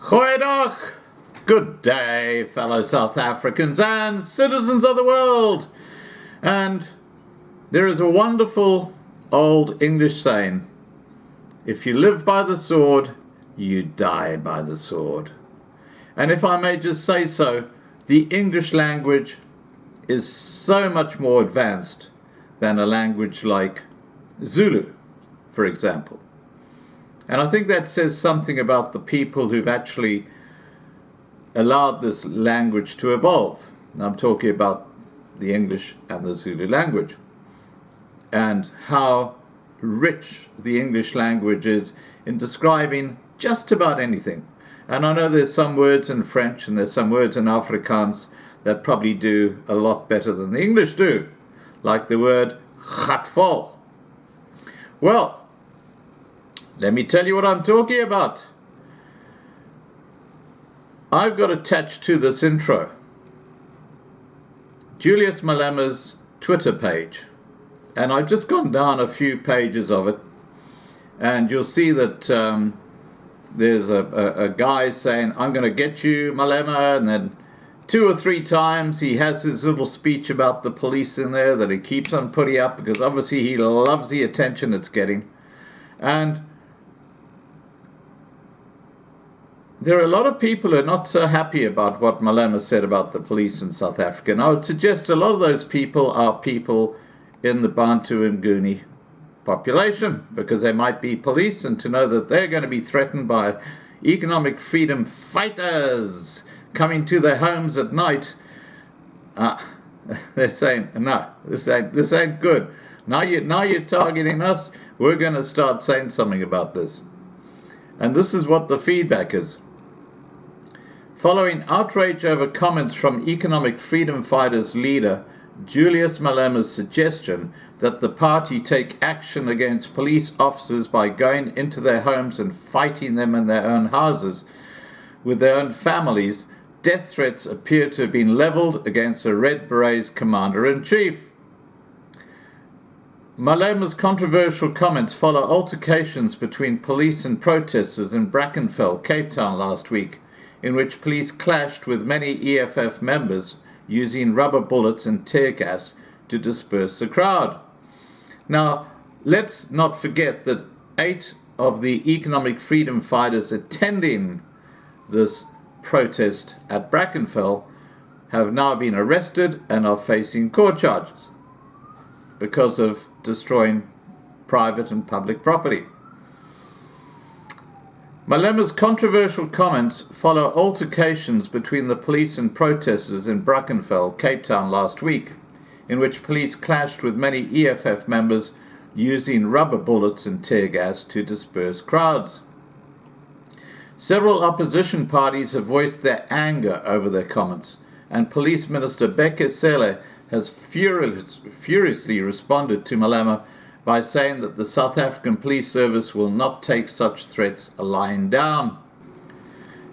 Goeiedag! Good day, fellow South Africans and citizens of the world. And there is a wonderful old English saying, if you live by the sword, you die by the sword. And if I may just say so, the English language is so much more advanced than a language like Zulu, for example. And I think that says something about the people who've actually allowed this language to evolve. And I'm talking about the English and the Zulu language, and how rich the English language is in describing just about anything. And I know there's some words in French and there's some words in Afrikaans that probably do a lot better than the English do, like the word gatvol. Well, let me tell you what I'm talking about. I've got attached to this intro Julius Malema's Twitter page, and I've just gone down a few pages of it, and you'll see that there's a guy saying, I'm going to get you, Malema, and then 2 or 3 times he has his little speech about the police in there that he keeps on putting up because obviously he loves the attention it's getting. And there are a lot of people who are not so happy about what Malema said about the police in South Africa. And I would suggest a lot of those people are people in the Bantu and Nguni population, because they might be police, and to know that they're going to be threatened by economic freedom fighters coming to their homes at night, they're saying, no, this ain't good. Now you're targeting us. We're going to start saying something about this. And this is what the feedback is. Following outrage over comments from economic freedom fighters leader Julius Malema's suggestion that the party take action against police officers by going into their homes and fighting them in their own houses with their own families, death threats appear to have been leveled against the Red Berets commander-in-chief. Malema's controversial comments follow altercations between police and protesters in Brackenfell, Cape Town last week, in which police clashed with many EFF members using rubber bullets and tear gas to disperse the crowd. Now, let's not forget that 8 of the economic freedom fighters attending this protest at Brackenfell have now been arrested and are facing court charges because of destroying private and public property. Malema's controversial comments follow altercations between the police and protesters in Brackenfell, Cape Town last week, in which police clashed with many EFF members using rubber bullets and tear gas to disperse crowds. Several opposition parties have voiced their anger over their comments, and Police Minister Bheki Cele has furiously responded to Malema by saying that the South African Police Service will not take such threats lying down.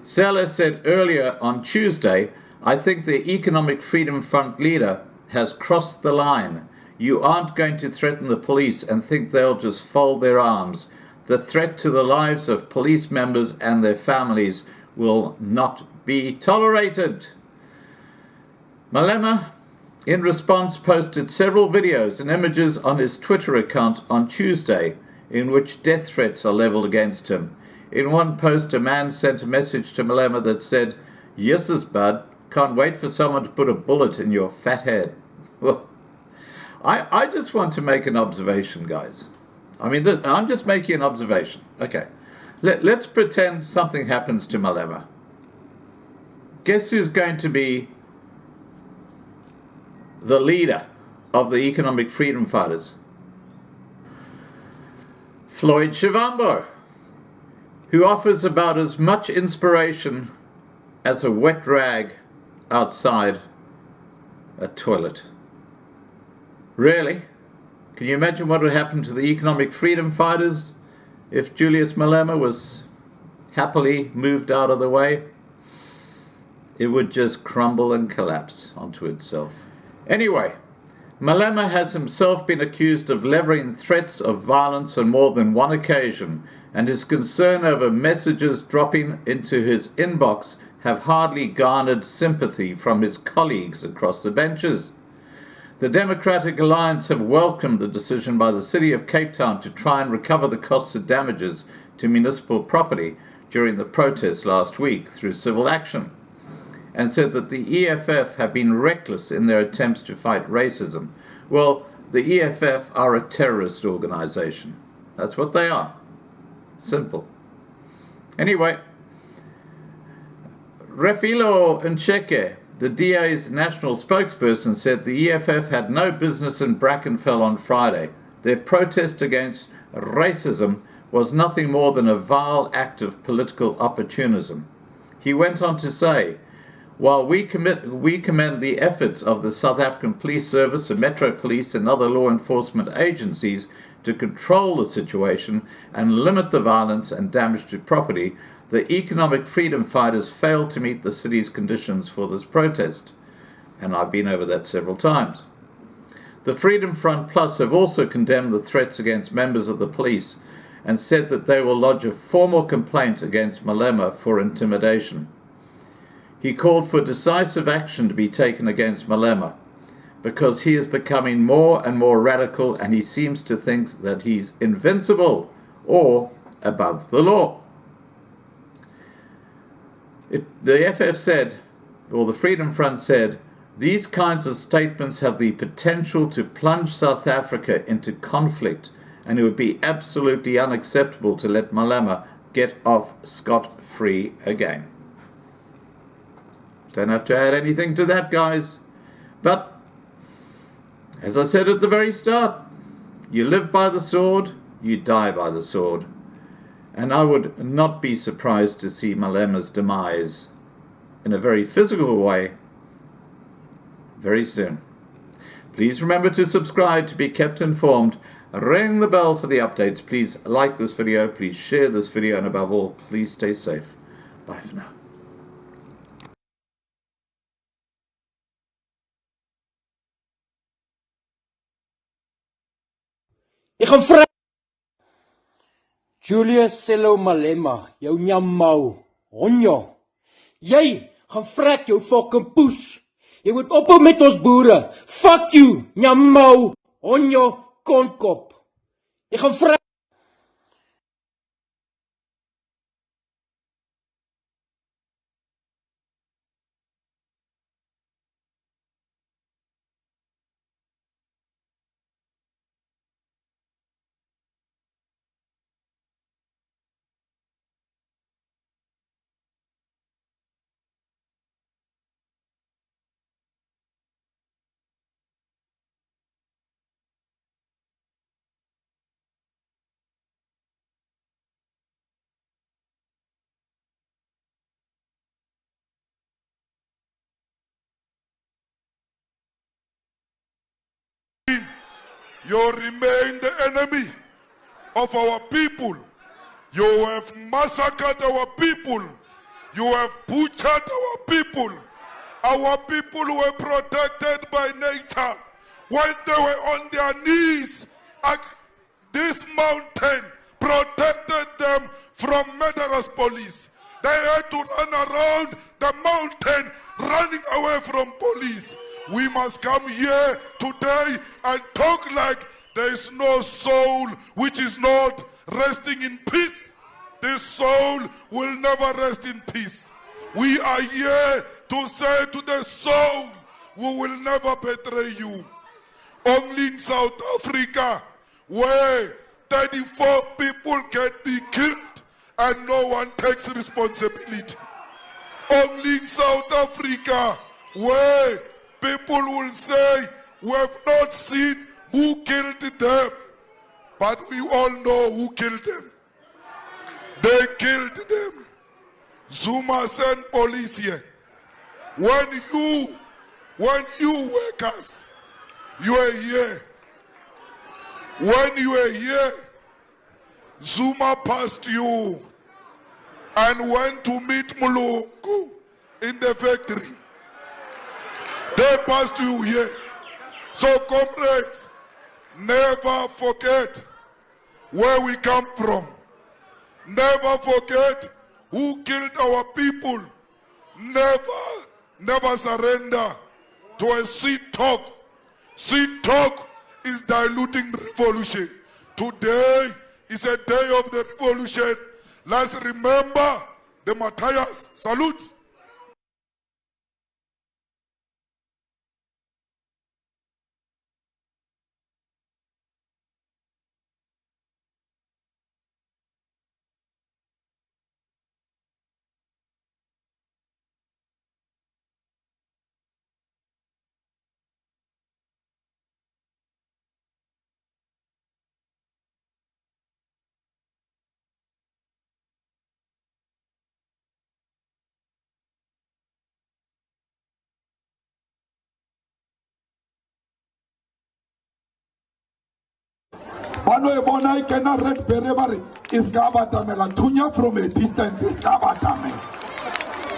Cele said earlier on Tuesday, I think the Economic Freedom Front leader has crossed the line. You aren't going to threaten the police and think they'll just fold their arms. The threat to the lives of police members and their families will not be tolerated. Malema, in response, posted several videos and images on his Twitter account on Tuesday in which death threats are leveled against him. In one post, a man sent a message to Malema that said, "Yes's bud, can't wait for someone to put a bullet in your fat head." Well, I just want to make an observation, guys. I mean, I'm just making an observation. Okay, let's pretend something happens to Malema. Guess who's going to be the leader of the economic freedom fighters? Floyd Shivambu, who offers about as much inspiration as a wet rag outside a toilet. Really? Can you imagine what would happen to the economic freedom fighters if Julius Malema was happily moved out of the way? It would just crumble and collapse onto itself. Anyway, Malema has himself been accused of levying threats of violence on more than one occasion and his concern over messages dropping into his inbox have hardly garnered sympathy from his colleagues across the benches. The Democratic Alliance have welcomed the decision by the City of Cape Town to try and recover the costs of damages to municipal property during the protests last week through civil action, and said that the EFF have been reckless in their attempts to fight racism. Well, the EFF are a terrorist organization. That's what they are. Simple. Anyway, Refilo Ncheke, the DA's national spokesperson, said the EFF had no business in Brackenfell on Friday. Their protest against racism was nothing more than a vile act of political opportunism. He went on to say, while we commend the efforts of the South African Police Service, the Metro Police and other law enforcement agencies to control the situation and limit the violence and damage to property, the economic freedom fighters failed to meet the city's conditions for this protest. And I've been over that several times. The Freedom Front Plus have also condemned the threats against members of the police and said that they will lodge a formal complaint against Malema for intimidation. He called for decisive action to be taken against Malema because he is becoming more and more radical and he seems to think that he's invincible or above the law. The FF said, or the Freedom Front said, these kinds of statements have the potential to plunge South Africa into conflict, and it would be absolutely unacceptable to let Malema get off scot-free again. Don't have to add anything to that, guys. But, as I said at the very start, you live by the sword, you die by the sword. And I would not be surprised to see Malema's demise in a very physical way very soon. Please remember to subscribe to be kept informed. Ring the bell for the updates. Please like this video. Please share this video. And above all, please stay safe. Bye for now. Julius Malema, jou nyamau, honjo. Jy gaan vrek jou fucking poes. Jy moet ophou met ons boere. Fuck you, nyamau, honjo, kontkop. Jy gaan vrek. You remain the enemy of our people. You have massacred our people. You have butchered our people. Our people were protected by nature when they were on their knees. This mountain protected them from murderous police. They had to run around the mountain running away from police. We must come here today and talk like there is no soul which is not resting in peace. This soul will never rest in peace. We are here to say to the soul, we will never betray you. Only in South Africa, where 34 people can be killed and no one takes responsibility. Only in South Africa, where people will say, we have not seen who killed them, but we all know who killed them. They killed them. Zuma sent police here. When you workers, you are here. When you are here, Zuma passed you and went to meet Mulungu in the factory. They passed you here. So comrades, never forget where we come from. Never forget who killed our people. Never surrender to a sweet talk. Sweet talk is diluting revolution. Today is a day of the revolution. Let's remember the Matthias. Salute. Bano ebona ikena red berebari is gabatamela tunya from a distance is gabatame.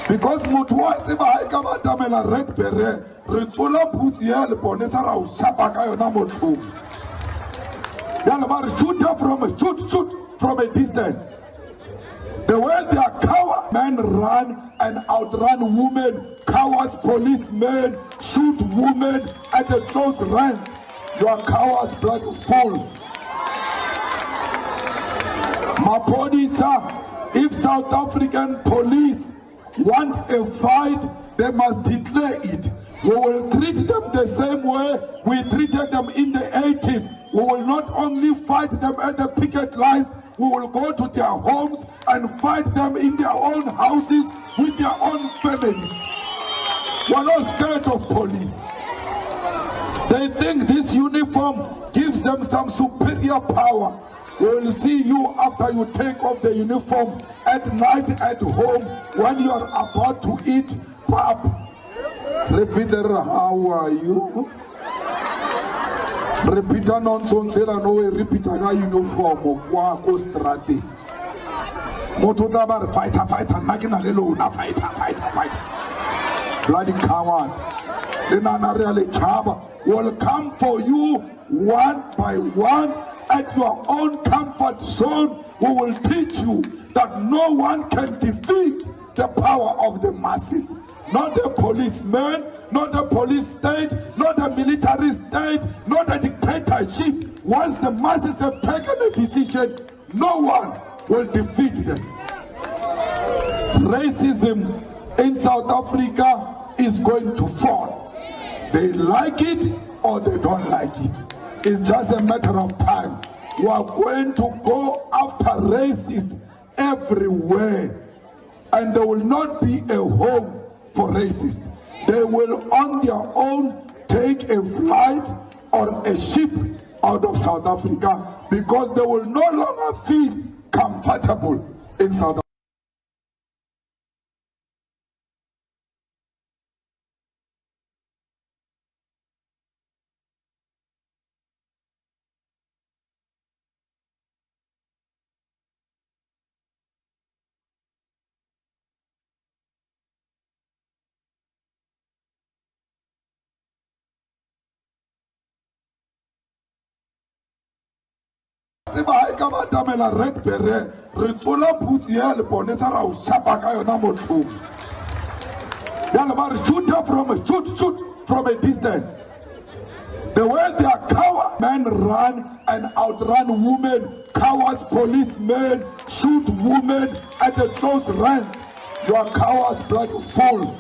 Because mutu wa tseba gabatamela red bere re tsola putsi ya le bonesa ra o shapa ka yona motho. Yana mari shoot from a distance. The way they are cowards, men run and outrun women, cowards policemen shoot women at the close range. You are cowards, blood fools. Maponisa, if South African police want a fight, they must declare it. We will treat them the same way we treated them in the 80s. We will not only fight them at the picket lines, we will go to their homes and fight them in their own houses with their own families. We are not scared of police. They think this uniform gives them some superior power. We will see you after you take off the uniform at night at home when you are about to eat pap. Repeater, how are you? Repeater nonsense, no repeater uniform kwa ko strati. Moto dabar fighter, magina lelo na fighter. Bloody coward. Renana really chaba will come for you one by one. At your own comfort zone, we will teach you that no one can defeat the power of the masses. Not the policeman, not the police state, not the military state, not the dictatorship. Once the masses have taken a decision, no one will defeat them. Racism in South Africa is going to fall. They like it or they don't like it. It's just a matter of time. We are going to go after racists everywhere. And there will not be a home for racists. They will on their own take a flight or a ship out of South Africa because they will no longer feel comfortable in South Africa. Tseba ka batamela red bere re tsola putsi ya le bonesa ra o shapa ka yona motho. Yana mari shoot from a distance. The way they are cowards, men run and outrun women, cowards policemen shoot women at the close range. You are cowards, blood fools.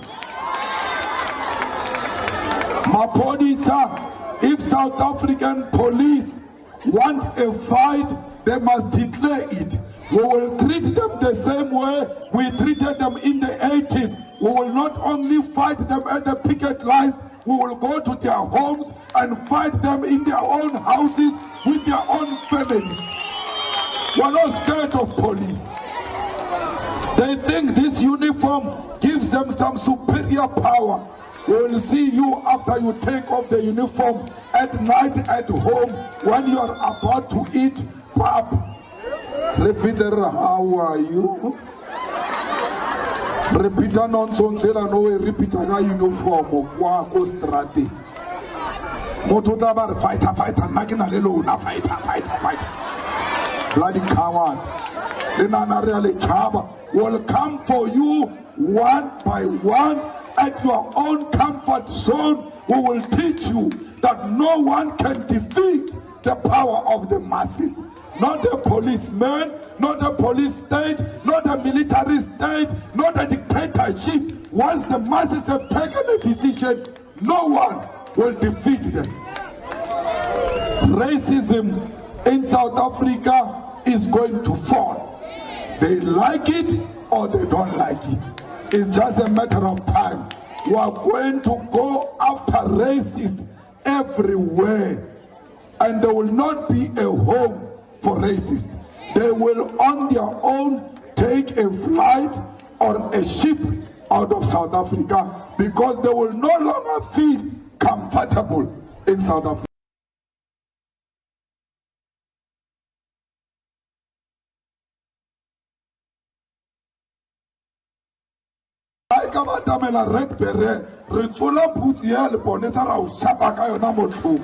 Maponisa, if South African police want a fight, they must declare it. We will treat them the same way we treated them in the 80s. We will not only fight them at the picket lines, we will go to their homes and fight them in their own houses with their own families. We are not scared of police. They think this uniform gives them some superior power. We will see you after you take off the uniform at night at home when you are about to eat pap. Repeater, how are you? Repeater nonsense, no repeater uniform kwa ko strati. Moto dabar fighter, magina lelo na fighter. Bloody coward. will come for you one by one at your own comfort zone. We will teach you that no one can defeat the power of the masses. Not a policeman, not a police state, not a military state, not a dictatorship. Once the masses have taken a decision, no one will defeat them. Racism in South Africa is going to fall. They like it or they don't like it. It's just a matter of time. We are going to go after racists everywhere, and there will not be a home for racists. They will on their own take a flight or a ship out of South Africa because they will no longer feel comfortable in South Africa. Ka ba tamela red beret re tsola phutsi ya le bonesa ra o shapa ka yona motlhong